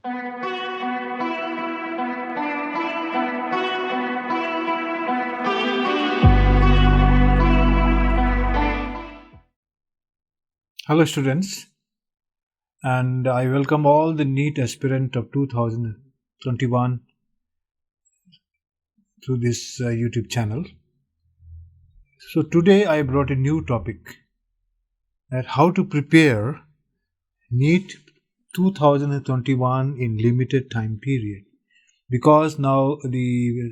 Hello, students, and I welcome all the NEET aspirant of 2021 through this YouTube channel. So today I brought a new topic, that how to prepare NEET 2021 in limited time period, because now the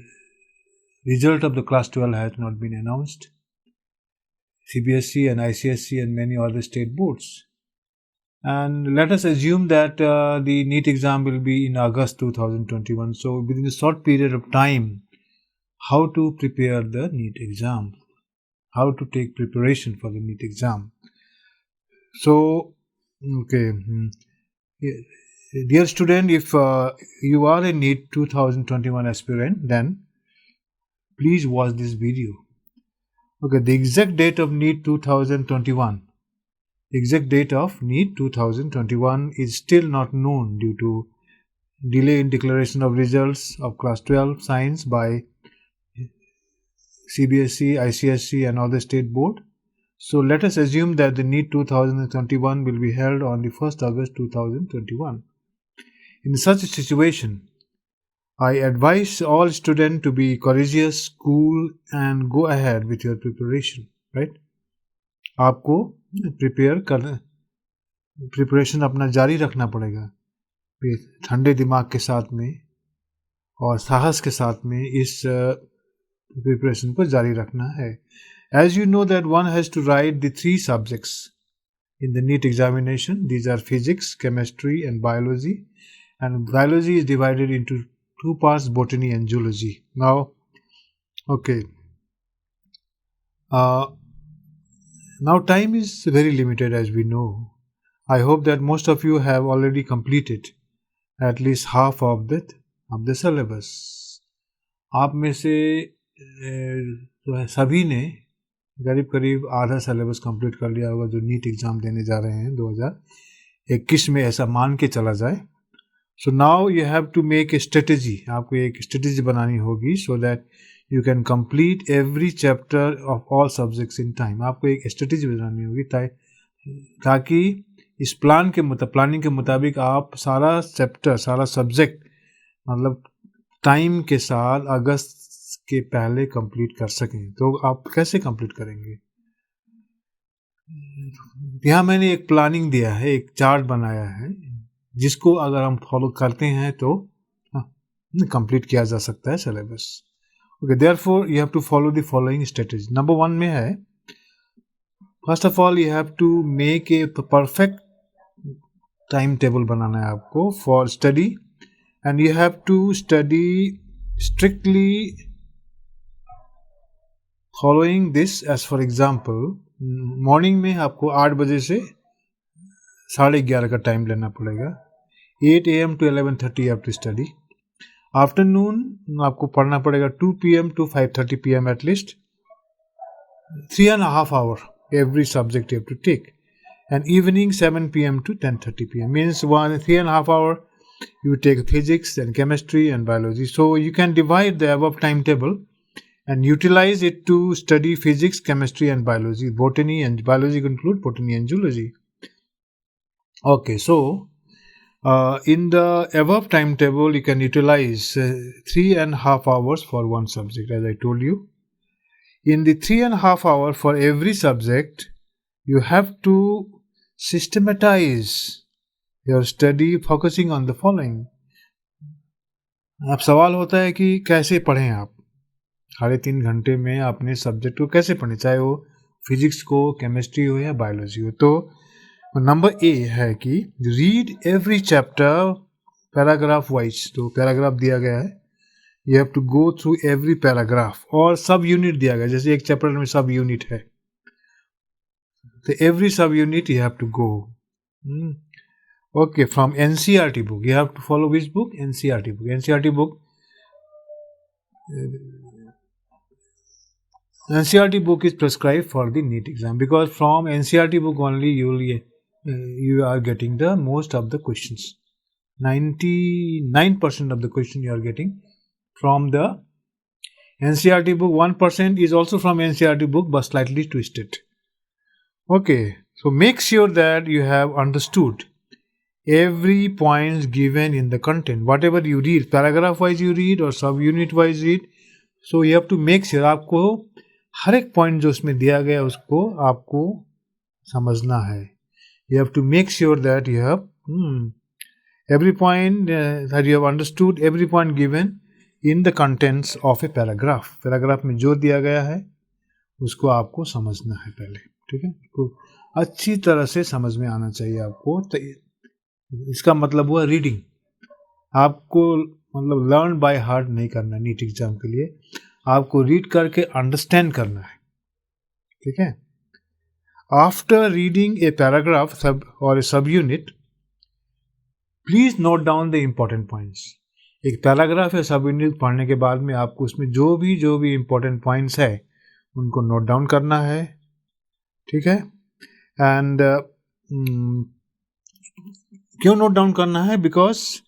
result of the class 12 has not been announced. CBSE and ICSE and many other state boards. And let us assume that the NEET exam will be in August 2021. So within a short period of time, how to prepare the NEET exam, how to take preparation for the NEET exam. So, okay, dear student, if you are a NEET 2021 aspirant, then please watch this video. Okay, the exact date of NEET 2021. Exact date of NEET 2021 is still not known due to delay in declaration of results of class 12 science by CBSE, ICSE and other state board. So let us assume that the NEET 2021 will be held on the 1st August 2021. In such a situation, I advise all students to be courageous, cool and go ahead with your preparation, right? आपको preparation अपना जारी रखना पड़ेगा ठंडे दिमाग के साथ में और साहस के साथ में इस प्रिपरेशन को जारी रखना है. As you know that one has to write the 3 subjects in the NEET examination. These are physics, chemistry and biology. And biology is divided into 2 parts, botany and zoology. Now, okay. Now time is very limited, as we know. I hope that most of you have already completed at least half of the syllabus. आप में से जो है सभी ने करीब आधा syllabus complete कर लिया होगा जो नीट एग्जाम देने जा रहे हैं 2021 में, ऐसा मान के चला जाए. So now you have to make a strategy. आपको एक स्ट्रेटेजी बनानी होगी so that you can complete every chapter of all subjects in time. आपको एक स्ट्रेटेजी बनानी होगी ताकि इस प्लानिंग के मुताबिक आप सारा चैप्टर, सारा सब्जेक्ट मतलब टाइम के साथ अगस्त के पहले कंप्लीट कर सकें. तो आप कैसे कंप्लीट करेंगे? यहाँ मैंने एक प्लानिंग दिया है, एक चार्ट बनाया है जिसको अगर हम फॉलो करते हैं तो कंप्लीट किया जा सकता है syllabus. Okay, therefore you have to follow the following strategy. Number 1 में है, first of all you have to make a perfect time table बनाना है आपको for study, and you have to study strictly following this. As for example, morning में आपको 8 बजे से 11:30 का टाइम लेना पड़ेगा. 8 AM to 11:30 you have to study. Afternoon आपको पढ़ना पड़ेगा 2 PM to 5:30 PM at least. 3.5 hours every subject you have to take. And evening 7 PM to 10:30 PM means 3.5 hours you take physics and chemistry and biology. So you can divide the above timetable and utilize it to study physics, chemistry and biology. Botany and biology include botany and zoology. Okay, so in the above timetable you can utilize 3.5 hours for one subject, as I told you. In the 3.5 hours for every subject, you have to systematize your study focusing on the following. अब सवाल होता है कि कैसे पढ़ें आप 3.5 घंटे में अपने सब्जेक्ट को कैसे पढ़ें, चाहे वो फिजिक्स को, केमिस्ट्री हो या बायोलॉजी हो. तो नंबर ए है कि read every chapter paragraph wise. तो पैराग्राफ दिया गया है, you have to go through every paragraph. और सब यूनिट दिया गया है, जैसे एक चैप्टर में सब यूनिट है तो every sub unit you have to go. Okay, from NCERT book you have to follow which book? NCERT book. NCERT book is prescribed for the NEET exam, because from NCERT book only you are getting the most of the questions. 99% of the question you are getting from the NCERT book. 1% is also from NCERT book but slightly twisted. Okay, so make sure that you have understood every point given in the content. Whatever you read, paragraph wise you read or sub unit wise read, so you have to make sure आपको हर एक point जो उसमें दिया गया उसको आपको समझना है. You have to make sure that you have every point that you have understood every point given in the contents of a paragraph. Paragraph में जो दिया गया है उसको आपको समझना है पहले, ठीक है. उसको अच्छी तरह से समझ में आना चाहिए आपको. तो इसका मतलब हुआ रीडिंग. आपको मतलब लर्न बाय हार्ट नहीं करना है नीट एग्जाम के लिए. आपको रीड करके अंडरस्टैंड करना है, ठीक है. आफ्टर रीडिंग ए पैराग्राफ सब और a sub unit, please note down the important points. एक पैराग्राफ या सब यूनिट पढ़ने के बाद में आपको उसमें जो भी इम्पोर्टेंट पॉइंट्स है उनको नोट डाउन करना है, ठीक है. एंड क्यों नोट डाउन करना है? बिकॉज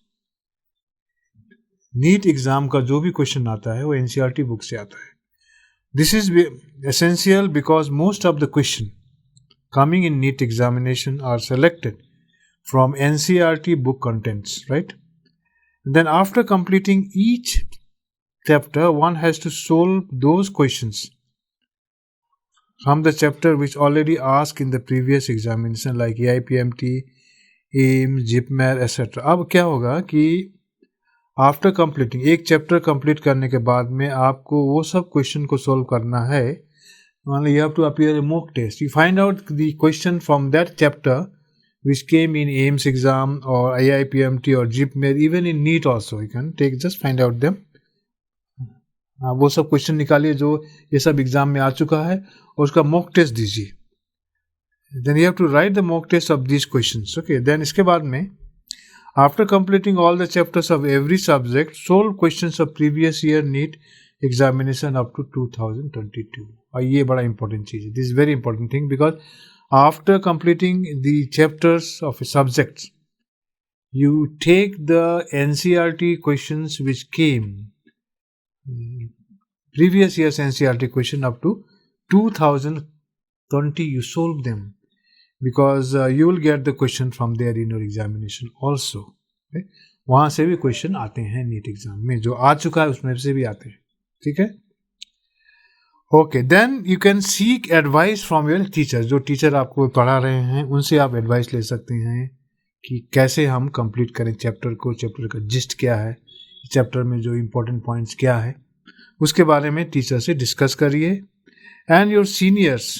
नीट एग्जाम का जो भी क्वेश्चन आता है वो एनसीईआरटी बुक से आता है. This is essential because most of the question coming in NEET examination are selected from NCERT book contents, right? Then after completing each chapter, one has to solve those questions from the chapter which already asked in the previous examination like AIPMT, AIMS, JIPMER, etc. अब क्या होगा कि after completing एक chapter complete करने के बाद में आपको वो सब क्वेश्चन को सोल्व करना है. You have to appear a mock test. You find out the question from that chapter which came in AIMS exam or AIPMT or JIPMER, even in NEET also you can take, just find out them. वो सब question निकालिए जो ये सब exam में आ चुका है और उसका मॉक टेस्ट दीजिए. then you have to write the mock test of these questions. Okay, then इसके बाद में after completing all the chapters of every subject, solve questions of previous year NEET examination up to 2022. और ये बड़ा important चीज़ है. this is very important thing because after completing the chapters of a subject, you take the NCERT questions which came previous year's NCERT question up to 2020. You solve them because you will get the question from there in your examination also. Okay? वहाँ से भी question आते हैं NEET exam में, जो आ चुका है उसमें से भी आते हैं, ठीक है. Okay, then you can seek advice from your teacher. जो टीचर आपको पढ़ा रहे हैं उनसे आप एडवाइस ले सकते हैं कि कैसे हम कंप्लीट करें चैप्टर को, चैप्टर का जिस्ट क्या है, चैप्टर में जो इम्पोर्टेंट पॉइंट्स क्या है, उसके बारे में टीचर से डिस्कस करिए. And your seniors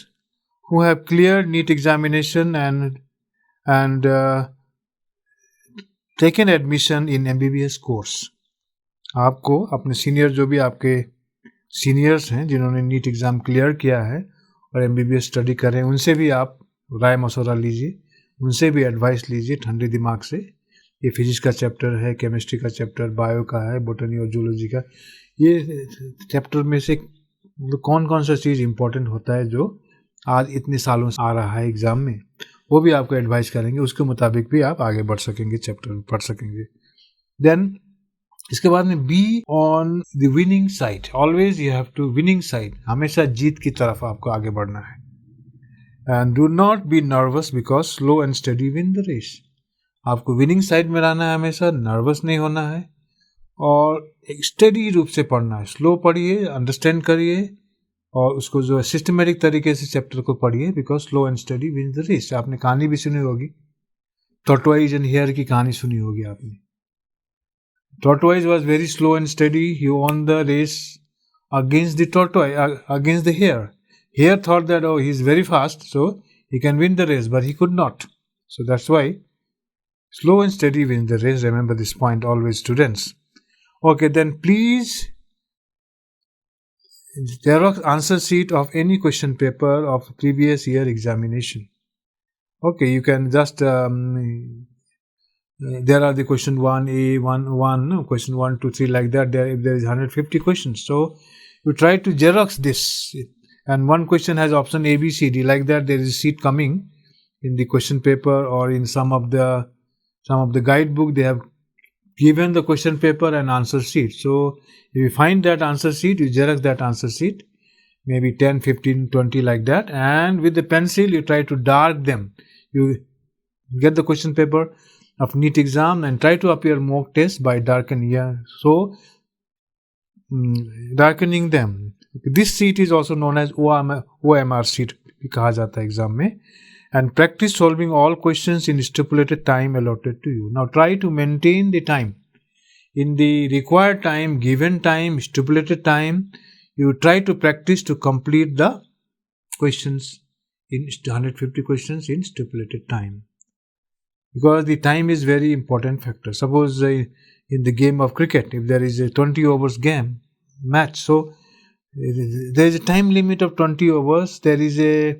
who have clear NEET examination and taken admission in MBBS course. आपको अपने सीनियर, जो भी आपके सीनियर्स हैं जिन्होंने नीट एग्ज़ाम क्लियर किया है और MBBS स्टडी कर रहे हैं, उनसे भी आप राय मशवरा लीजिए, उनसे भी एडवाइस लीजिए ठंडे दिमाग से. ये फिजिक्स का चैप्टर है, केमिस्ट्री का चैप्टर, बायो का है, बोटनी और जूलॉजी का. ये चैप्टर में से कौन कौन सा चीज़ इंपॉर्टेंट होता है जो आज इतने सालों से आ रहा है एग्ज़ाम में, वो भी आपको एडवाइस करेंगे. उसके मुताबिक भी आप आगे बढ़ सकेंगे, चैप्टर पढ़ सकेंगे. देन इसके बाद में be on the winning side. Always you have to winning side. हमेशा जीत की तरफ आपको आगे बढ़ना है. And do not be nervous because slow and study win the race. आपको विनिंग साइड में रहना है, हमेशा नर्वस नहीं होना है और एक स्टडी रूप से पढ़ना है. स्लो पढ़िए, अंडरस्टैंड करिए और उसको जो है सिस्टमेटिक तरीके से चैप्टर को पढ़िए. Because slow and study win the race. आपने कहानी भी सुनी होगी, टॉर्टोइज एंड हेयर की कहानी सुनी होगी आपने. Tortoise was very slow and steady. He won the race against the tortoise, against the hare. Hare thought that, oh, he's very fast, so he can win the race, but he could not. So that's why slow and steady wins the race. Remember this point always, students. Okay, then please xerox answer sheet of any question paper of previous year examination. Okay, you can just there are the question 1A, 1, question 1, 2, 3 like that. If there is 150 questions, so you try to xerox this, and one question has option A, B, C, D like that. There is a sheet coming in the question paper or in some of the guidebook. They have given the question paper and answer sheet. So if you find that answer sheet, you xerox that answer sheet, maybe 10, 15, 20 like that, and with the pencil you try to dark them. You get the question paper of NEET exam and try to appear mock test by darkening darkening them. This sheet is also known as OMR sheet कहा जाता है exam में. And practice solving all questions in stipulated time allotted to you. Now try to maintain the time. In the required time, given time, stipulated time, you try to practice to complete the questions in 150 questions in stipulated time. Because the time is very important factor. Suppose in the game of cricket, if there is a 20 overs match, so there is a time limit of 20 overs, there is a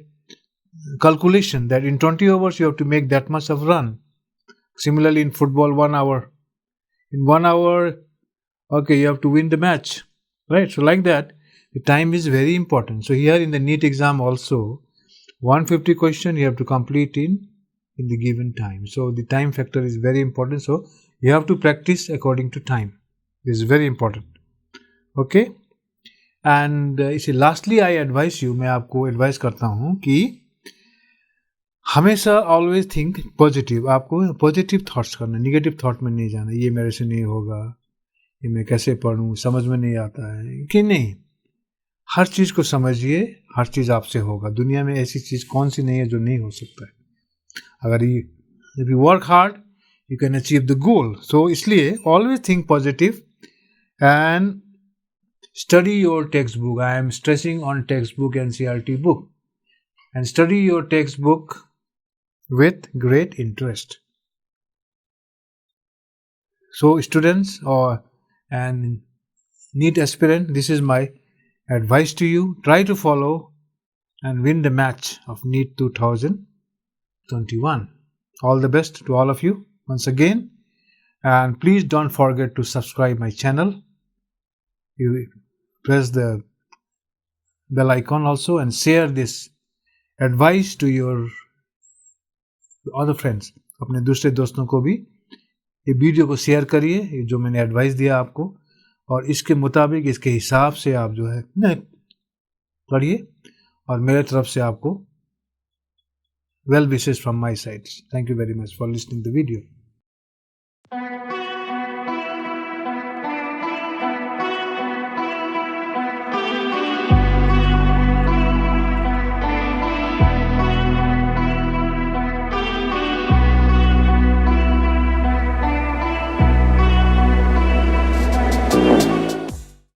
calculation that in 20 overs you have to make that much of run. Similarly in football, 1 hour. In 1 hour, okay, you have to win the match, right? So like that, the time is very important. So here in the NEET exam also, 150 question you have to complete in the given time. So the time factor is very important. So you have to practice according to time. This is very important. Okay. And lastly I advise you, मैं आपको advise करता हूँ कि हमेशा always think positive. आपको positive thoughts करना, negative thought में नहीं जाना. ये मेरे से नहीं होगा, ये मैं कैसे पढ़ूँ, समझ में नहीं आता है कि नहीं. हर चीज़ को समझिए, हर चीज़ आपसे होगा. दुनिया में ऐसी चीज़ कौन सी नहीं है जो नहीं हो सकता है. अगर if you work hard you can achieve the goal. So इसलिए always think positive and study your text book. I am stressing on text book, NCERT book, and study your textbook with great interest. So students and NEET aspirant, this is my advice to you. Try to follow and win the match of NEET 2021. All the best to all of you once again, and please don't forget to subscribe my channel. You press the bell icon also and share this advice to your other friends. अपने दूसरे दोस्तों को भी ये video को share करिए, जो मैंने एडवाइस दिया आपको, और इसके मुताबिक, इसके हिसाब से आप जो है पढ़िए. और मेरे तरफ से आपको well wishes from my side. Thank you very much for listening to the video.